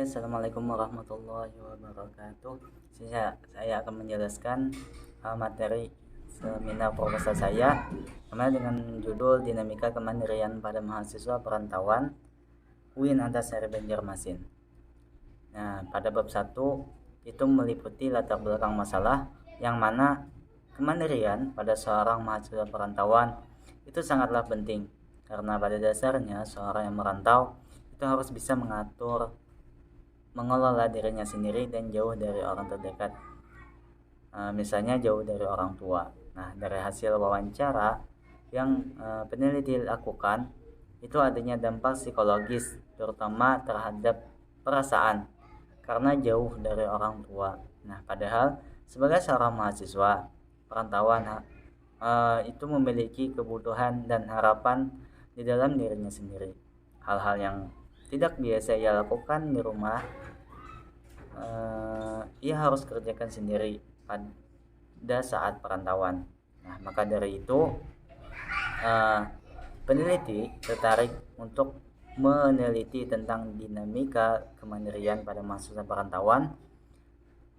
Assalamualaikum warahmatullahi wabarakatuh. Saya akan menjelaskan materi seminar proposal saya kemarin dengan judul Dinamika Kemandirian pada Mahasiswa Perantauan UIN Antasari Banjarmasin. Nah, pada bab 1 itu meliputi latar belakang masalah yang mana kemandirian pada seorang mahasiswa perantauan itu sangatlah penting karena pada dasarnya seorang yang merantau itu harus bisa mengelola dirinya sendiri dan jauh dari orang terdekat, misalnya jauh dari orang tua. Nah, dari hasil wawancara yang peneliti lakukan itu adanya dampak psikologis terutama terhadap perasaan karena jauh dari orang tua. Nah, padahal sebagai seorang mahasiswa perantauan itu memiliki kebutuhan dan harapan di dalam dirinya sendiri. Hal-hal yang tidak biasa ia lakukan di rumah ia harus kerjakan sendiri pada saat perantauan. Nah, maka dari itu peneliti tertarik untuk meneliti tentang dinamika kemandirian pada mahasiswa perantauan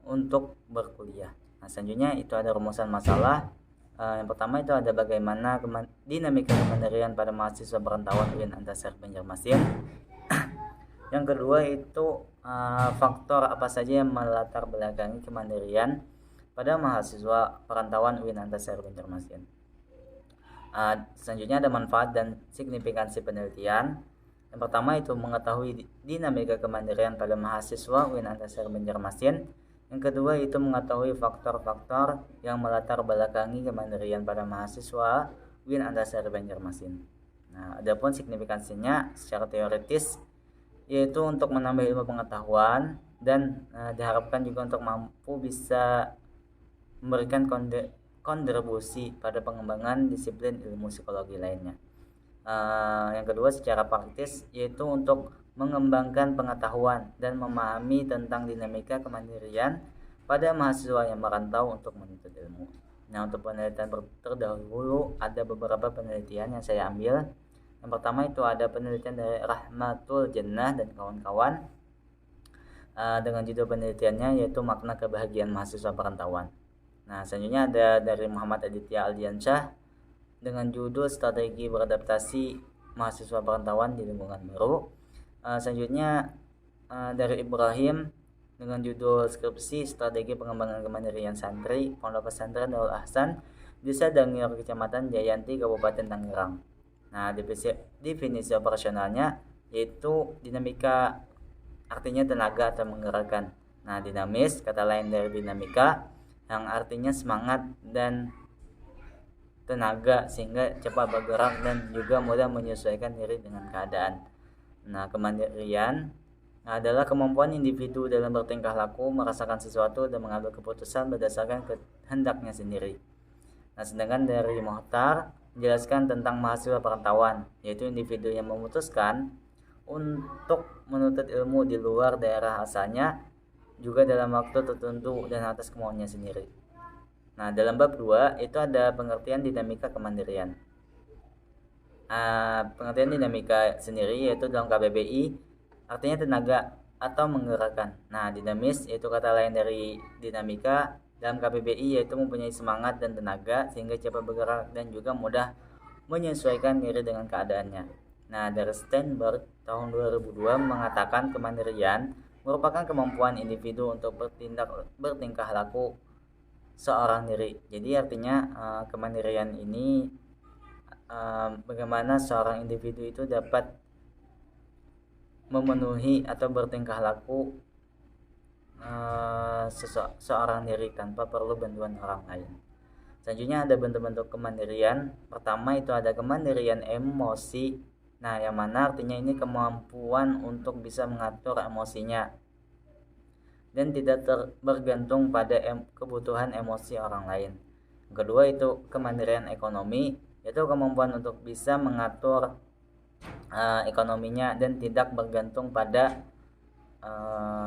untuk berkuliah. Nah, selanjutnya itu ada rumusan masalah. Yang pertama itu ada bagaimana dinamika kemandirian pada mahasiswa perantauan UIN Antasari Banjarmasin. Yang kedua itu faktor apa saja yang melatar belakangi kemandirian pada mahasiswa perantauan UIN Antasari Banjarmasin. Selanjutnya ada manfaat dan signifikansi penelitian. Yang pertama itu mengetahui dinamika kemandirian pada mahasiswa UIN Antasari Banjarmasin. Yang kedua itu mengetahui faktor-faktor yang melatar belakangi kemandirian pada mahasiswa UIN Antasari Banjarmasin. Nah, adapun signifikansinya secara teoritis yaitu untuk menambah ilmu pengetahuan dan diharapkan juga untuk mampu bisa memberikan kontribusi pada pengembangan disiplin ilmu psikologi lainnya. Yang kedua secara praktis yaitu untuk mengembangkan pengetahuan dan memahami tentang dinamika kemandirian pada mahasiswa yang merantau untuk menuntut ilmu. Nah, untuk penelitian terdahulu ada beberapa penelitian yang saya ambil. Yang pertama itu ada penelitian dari Rahmatul Jannah dan kawan-kawan dengan judul penelitiannya yaitu makna kebahagiaan mahasiswa perantauan. Nah, selanjutnya ada dari Muhammad Aditya Aldiansyah dengan judul strategi beradaptasi mahasiswa perantauan di lingkungan baru. Selanjutnya dari Ibrahim dengan judul skripsi strategi pengembangan kemandirian santri Pondok Pesantren Darul Ahsan Desa Dangior Kecamatan Jayanti Kabupaten Tangerang. Nah, definisi operasionalnya yaitu dinamika artinya tenaga atau menggerakkan. Nah, dinamis kata lain dari dinamika yang artinya semangat dan tenaga sehingga cepat bergerak dan juga mudah menyesuaikan diri dengan keadaan. Nah, kemandirian adalah kemampuan individu dalam bertingkah laku, merasakan sesuatu dan mengambil keputusan berdasarkan kehendaknya sendiri. Nah, sedangkan dari Mohtar menjelaskan tentang mahasiswa perantauan, yaitu individu yang memutuskan untuk menuntut ilmu di luar daerah asalnya juga dalam waktu tertentu dan atas kemauannya sendiri. Nah, dalam bab 2 itu ada pengertian dinamika kemandirian. Pengertian dinamika sendiri yaitu dalam KBBI artinya tenaga atau menggerakkan. Nah, dinamis yaitu kata lain dari dinamika dalam KBBI yaitu mempunyai semangat dan tenaga sehingga cepat bergerak dan juga mudah menyesuaikan diri dengan keadaannya. Nah, dari Steinberg tahun 2002 mengatakan kemandirian merupakan kemampuan individu untuk bertingkah laku seorang diri. Jadi artinya kemandirian ini bagaimana seorang individu itu dapat memenuhi atau bertingkah laku seorang diri tanpa perlu bantuan orang lain. Selanjutnya ada bentuk-bentuk kemandirian. Pertama itu ada kemandirian emosi. Nah, yang mana artinya ini kemampuan untuk bisa mengatur emosinya dan tidak bergantung pada kebutuhan emosi orang lain. Yang kedua itu kemandirian ekonomi, yaitu kemampuan untuk bisa mengatur ekonominya dan tidak bergantung pada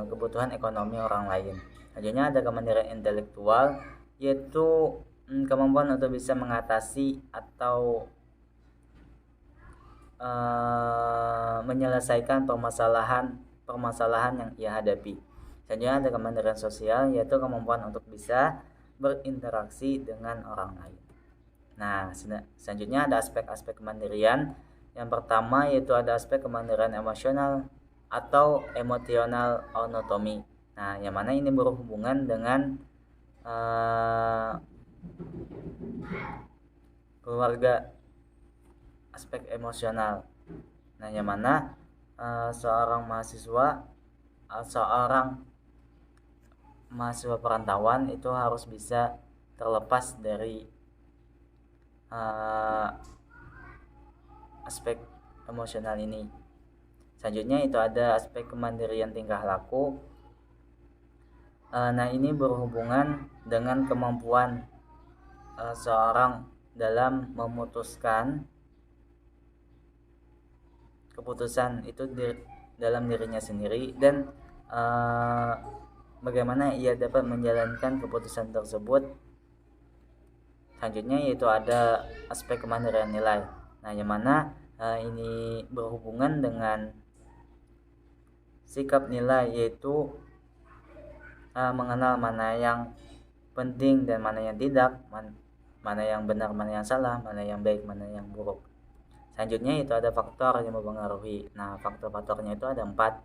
kebutuhan ekonomi orang lain. Selanjutnya ada kemandirian intelektual, yaitu kemampuan untuk bisa mengatasi atau menyelesaikan permasalahan permasalahan yang ia hadapi. Selanjutnya ada kemandirian sosial, yaitu kemampuan untuk bisa berinteraksi dengan orang lain. Nah, selanjutnya ada aspek-aspek kemandirian. Yang pertama yaitu ada aspek kemandirian emosional atau emotional autonomy. Nah, yang mana ini berhubungan dengan keluarga, aspek emosional. Nah, yang mana seorang mahasiswa perantauan itu harus bisa terlepas dari aspek emosional ini. Selanjutnya itu ada aspek kemandirian tingkah laku. Nah, ini berhubungan dengan kemampuan seorang dalam memutuskan keputusan itu dalam dirinya sendiri dan bagaimana ia dapat menjalankan keputusan tersebut. Selanjutnya yaitu ada aspek kemandirian nilai. Nah, yang mana ini berhubungan dengan sikap nilai, yaitu mengenal mana yang penting dan mana yang tidak, mana yang benar, mana yang salah, mana yang baik, mana yang buruk. Selanjutnya itu ada faktor yang mempengaruhi. Nah, faktor-faktornya itu ada 4,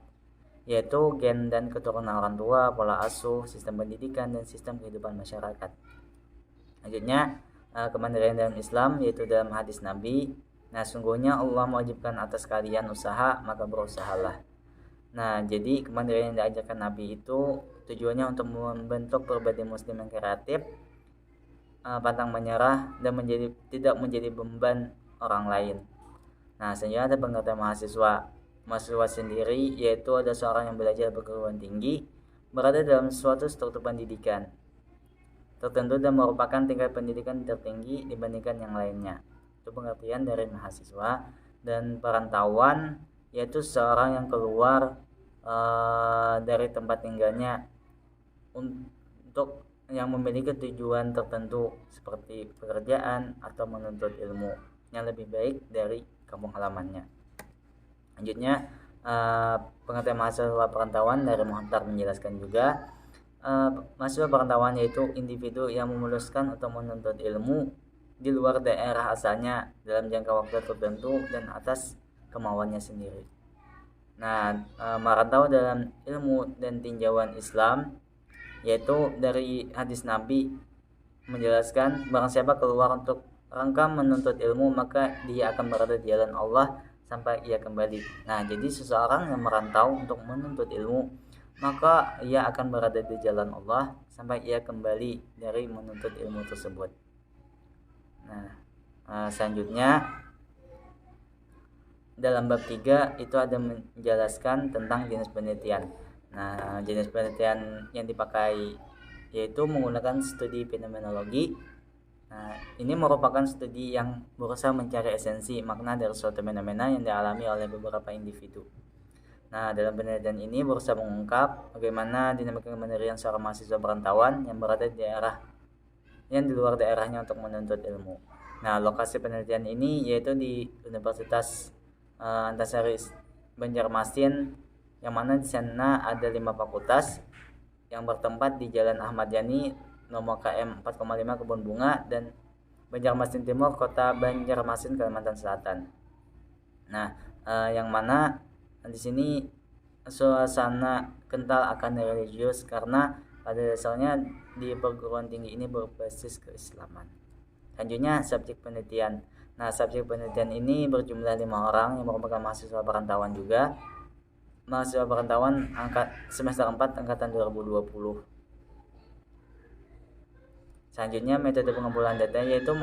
yaitu gen dan keturunan orang tua, pola asuh, sistem pendidikan, dan sistem kehidupan masyarakat. Selanjutnya kemandirian dalam Islam, yaitu dalam hadis Nabi, nah sungguhnya Allah mewajibkan atas kalian usaha, maka berusahalah. Nah, jadi kemandirian yang diajarkan Nabi itu tujuannya untuk membentuk pribadi muslim yang kreatif, pantang menyerah, dan tidak menjadi beban orang lain. Nah, selanjutnya ada pengertian mahasiswa. Mahasiswa sendiri yaitu ada seorang yang belajar perguruan tinggi, berada dalam suatu struktur pendidikan tertentu dan merupakan tingkat pendidikan tertinggi dibandingkan yang lainnya. Itu pengertian dari mahasiswa. Dan perantauan yaitu seorang yang keluar dari tempat tinggalnya untuk yang memiliki tujuan tertentu seperti pekerjaan atau menuntut ilmu yang lebih baik dari kampung halamannya. Selanjutnya pengertian mahasiswa perantauan dari Muhtar menjelaskan juga mahasiswa perantauan yaitu individu yang memuluskan untuk menuntut ilmu di luar daerah asalnya dalam jangka waktu tertentu dan atas kemauannya sendiri. Nah, merantau dalam ilmu dan tinjauan Islam yaitu dari hadis Nabi menjelaskan barang siapa keluar untuk rangka menuntut ilmu maka dia akan berada di jalan Allah sampai ia kembali. Nah, jadi seseorang yang merantau untuk menuntut ilmu maka ia akan berada di jalan Allah sampai ia kembali dari menuntut ilmu tersebut. Nah, selanjutnya dalam bab 3 itu ada menjelaskan tentang jenis penelitian. Nah, jenis penelitian yang dipakai yaitu menggunakan studi fenomenologi. Nah, ini merupakan studi yang berusaha mencari esensi makna dari suatu fenomena yang dialami oleh beberapa individu. Nah, dalam penelitian ini berusaha mengungkap bagaimana dinamika kemandirian seorang mahasiswa perantauan yang berada di daerah yang di luar daerahnya untuk menuntut ilmu. Nah, lokasi penelitian ini yaitu di Universitas Antasari Banjarmasin, yang mana di sana ada 5 fakultas yang bertempat di Jalan Ahmad Yani nomor KM 4,5 Kebun Bunga dan Banjarmasin Timur, Kota Banjarmasin, Kalimantan Selatan. Nah, yang mana di sini suasana kental akan religius karena pada dasarnya di perguruan tinggi ini berbasis keislaman. Selanjutnya subjek penelitian. Nah, subjek penelitian ini berjumlah 5 orang yang merupakan mahasiswa perantauan juga. Mahasiswa perantauan semester 4 angkatan 2020. Selanjutnya metode pengumpulan data yaitu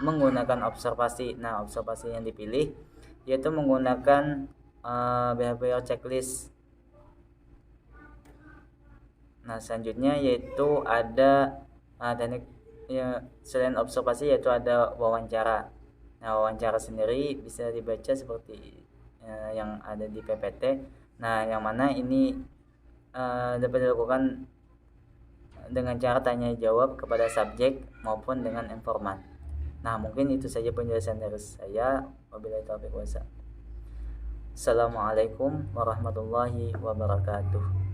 menggunakan observasi. Nah, observasi yang dipilih yaitu menggunakan behavior checklist. Nah, selanjutnya yaitu ada teknik ya, selain observasi yaitu ada wawancara. Nah, wawancara sendiri bisa dibaca seperti yang ada di PPT. Nah, yang mana ini dapat dilakukan dengan cara tanya jawab kepada subjek maupun dengan informan. Nah, mungkin itu saja penjelasan dari saya. Wabillahi taufiq wal hidayah. Assalamualaikum warahmatullahi wabarakatuh.